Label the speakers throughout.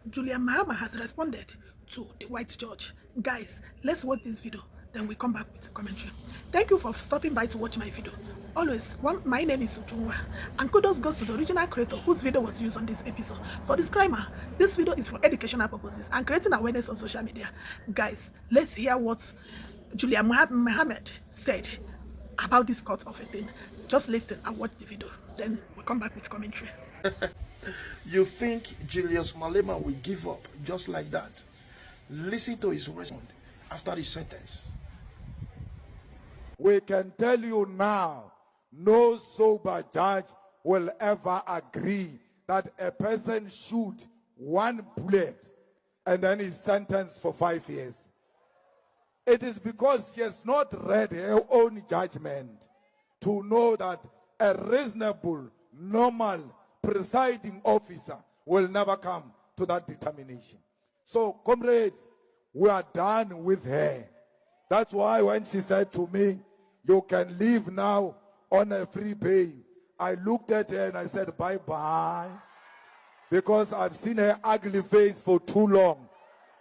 Speaker 1: Julius Malema has responded to the white judge. Guys, let's watch this video, then we come back with commentary. Thank you for stopping by to watch my video. Always, my name is Ujunwa, and kudos goes to the original creator whose video was used on this episode. For disclaimer, this video is for educational purposes and creating awareness on social media. Guys, let's hear what Julius Malema said about this court of a thing. Just listen and watch the video, then we'll come back with commentary.
Speaker 2: You think Julius Malema will give up just like that? Listen to his response after the sentence.
Speaker 3: We can tell you now, no sober judge will ever agree that a person shoot one bullet and then is sentenced for 5 years. It is because she has not read her own judgment to know that a reasonable, normal, presiding officer will never come to that determination. So, comrades, we are done with her. That's why when she said to me, you can leave now on a free bail, I looked at her and I said, bye-bye. Because I've seen her ugly face for too long.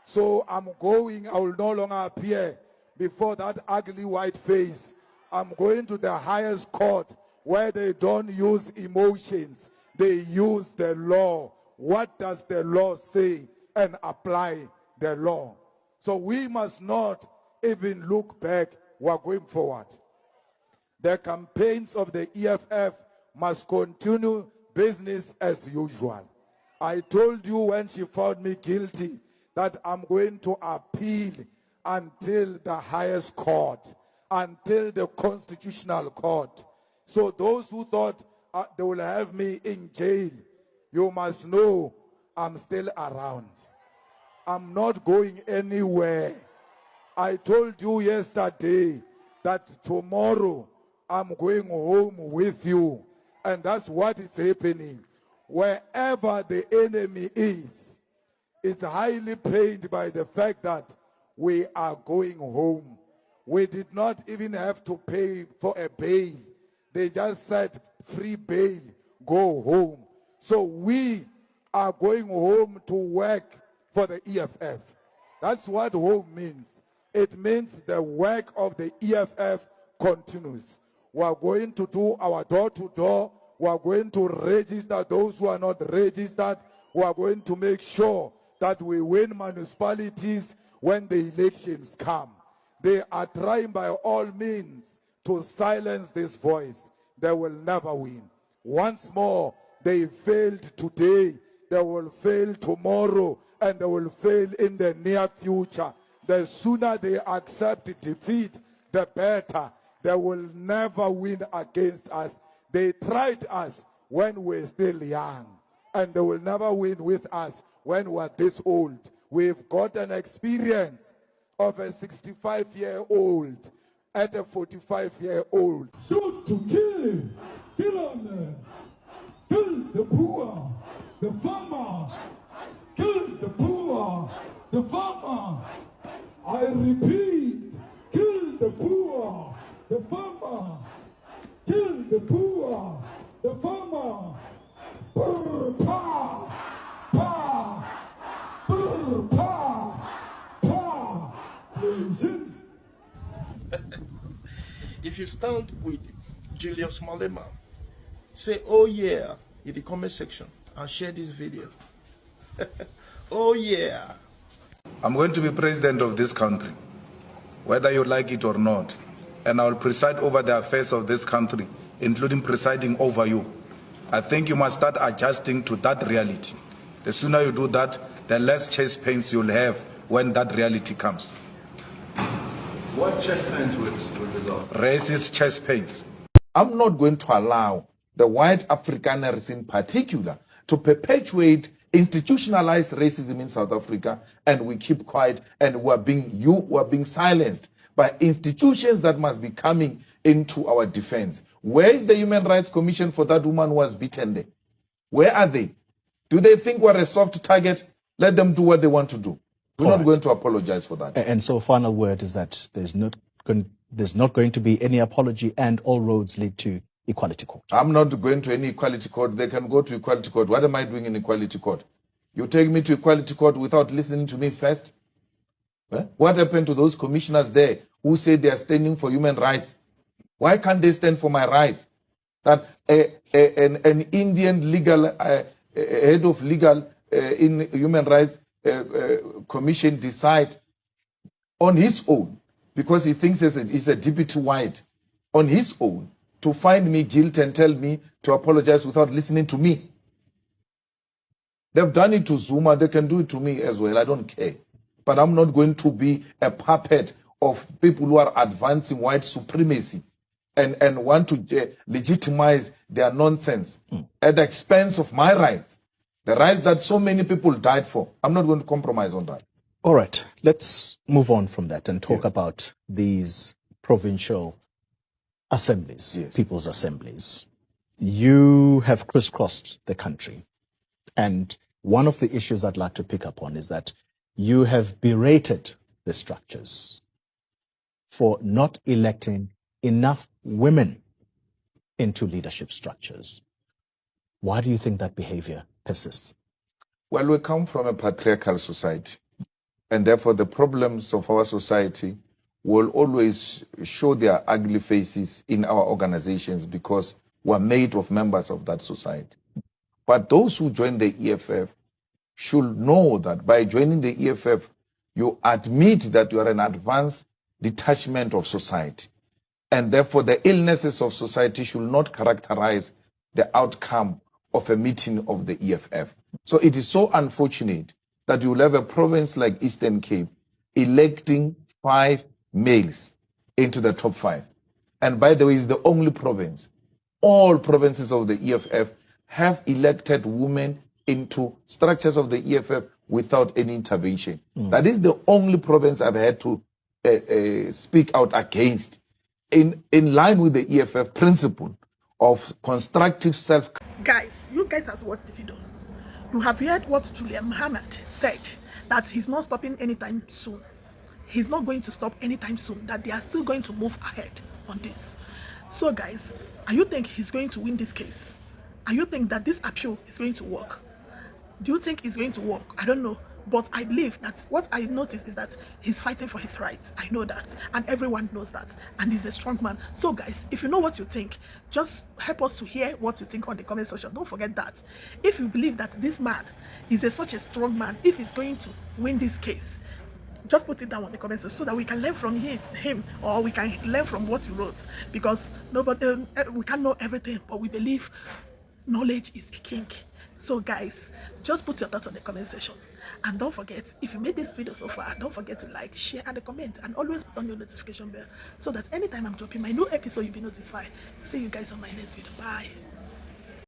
Speaker 3: So I'm going, I will no longer appear before that ugly white face. I'm going to the highest court where they don't use emotions. They use the law. What does the law say? And apply the law. So we must not even look back. We're going forward. The campaigns of the EFF must continue business as usual. I told you when she found me guilty that I'm going to appeal until the highest court, until the constitutional court. So those who thought they will have me in jail, you must know I'm still around. I'm not going anywhere. I told you yesterday that tomorrow I'm going home with you. And that's what is happening. Wherever the enemy is, it's highly paid by the fact that we are going home. We did not even have to pay for a bail. They just said, free bail, go home. So we are going home to work for the EFF. That's what home means. It means the work of the EFF continues. We are going to do our door-to-door. We are going to register those who are not registered. We are going to make sure that we win municipalities when the elections come. They are trying by all means to silence this voice. They will never win. Once more, they failed today. They will fail tomorrow. And they will fail in the near future. The sooner they accept defeat, the better. They will never win against us. They tried us when we're still young. And they will never win with us when we're this old. We've got an experience of a 65-year-old at a 45-year-old.
Speaker 4: Shoot to kill. Kill them. Kill the poor, the farmer. Kill the poor, the farmer. I repeat, kill the poor, the farmer. Kill the poor, the farmer. Brr, pa, pa, brr, pa, pa.
Speaker 2: If you stand with Julius Malema, say, oh yeah, in the comment section and share this video. Oh yeah.
Speaker 5: I'm going to be president of this country, whether you like it or not. And I will preside over the affairs of this country, including presiding over you. I think you must start adjusting to that reality. The sooner you do that, the less chest pains you'll have when that reality comes.
Speaker 6: What chest pains would result?
Speaker 5: Racist chest pains.
Speaker 7: I'm not going to allow the white Afrikaners in particular to perpetuate institutionalized racism in South Africa, and we keep quiet, and we're being silenced by institutions that must be coming into our defense. Where is the Human Rights Commission for that woman who was beaten there? Where are they? Do they think we're a soft target? Let them do what they want to do. We're not going to apologize for that.
Speaker 8: And so final word is that there's not going to be any apology, and all roads lead to Equality Court.
Speaker 7: I'm not going to any Equality Court. They can go to Equality Court. What am I doing in Equality Court? You take me to Equality Court without listening to me first? What happened to those commissioners there who say they are standing for human rights? Why can't they stand for my rights? That an Indian legal head of legal in human rights commission decide on his own, because he thinks he's a deputy white, on his own, to find me guilty and tell me to apologize without listening to me. They've done it to Zuma, they can do it to me as well, I don't care. But I'm not going to be a puppet of people who are advancing white supremacy and want to legitimize their nonsense at the expense of my rights, the rights that so many people died for. I'm not going to compromise on that.
Speaker 8: All right, let's move on from that and talk about these provincial assemblies, people's assemblies. You have crisscrossed the country. And one of the issues I'd like to pick up on is that you have berated the structures for not electing enough women into leadership structures. Why do you think that behavior persists?
Speaker 7: Well, we come from a patriarchal society, and therefore the problems of our society will always show their ugly faces in our organizations because we're made of members of that society. But those who join the EFF should know that by joining the EFF, you admit that you are an advanced detachment of society. And therefore, the illnesses of society should not characterize the outcome of a meeting of the EFF. So it is so unfortunate that you will have a province like Eastern Cape electing 5 males into the top 5. And by the way, it's the only province. All provinces of the EFF have elected women into structures of the EFF without any intervention. That is the only province I've had to speak out against, in line with the EFF principle of constructive self.
Speaker 1: Guys, you guys have watched the video. You have heard what Julius Malema said, that he's not stopping anytime soon. He's not going to stop anytime soon, that they are still going to move ahead on this. So guys, do you think he's going to win this case? And you think that this appeal is going to work? Do you think it's going to work? I don't know. But I believe that what I noticed is that he's fighting for his rights. I know that. And everyone knows that. And he's a strong man. So guys, if you know what you think, just help us to hear what you think on the comment section. Don't forget that. If you believe that this man is such a strong man, if he's going to win this case, just put it down on the comment section so that we can learn from him, or we can learn from what he wrote. Because nobody, we can't know everything, but we believe knowledge is a king. So guys, just put your thoughts on the comment section. And don't forget, if you made this video so far, don't forget to like, share, and comment, and always put on your notification bell so that anytime I'm dropping my new episode, you'll be notified. See you guys on my next video. Bye.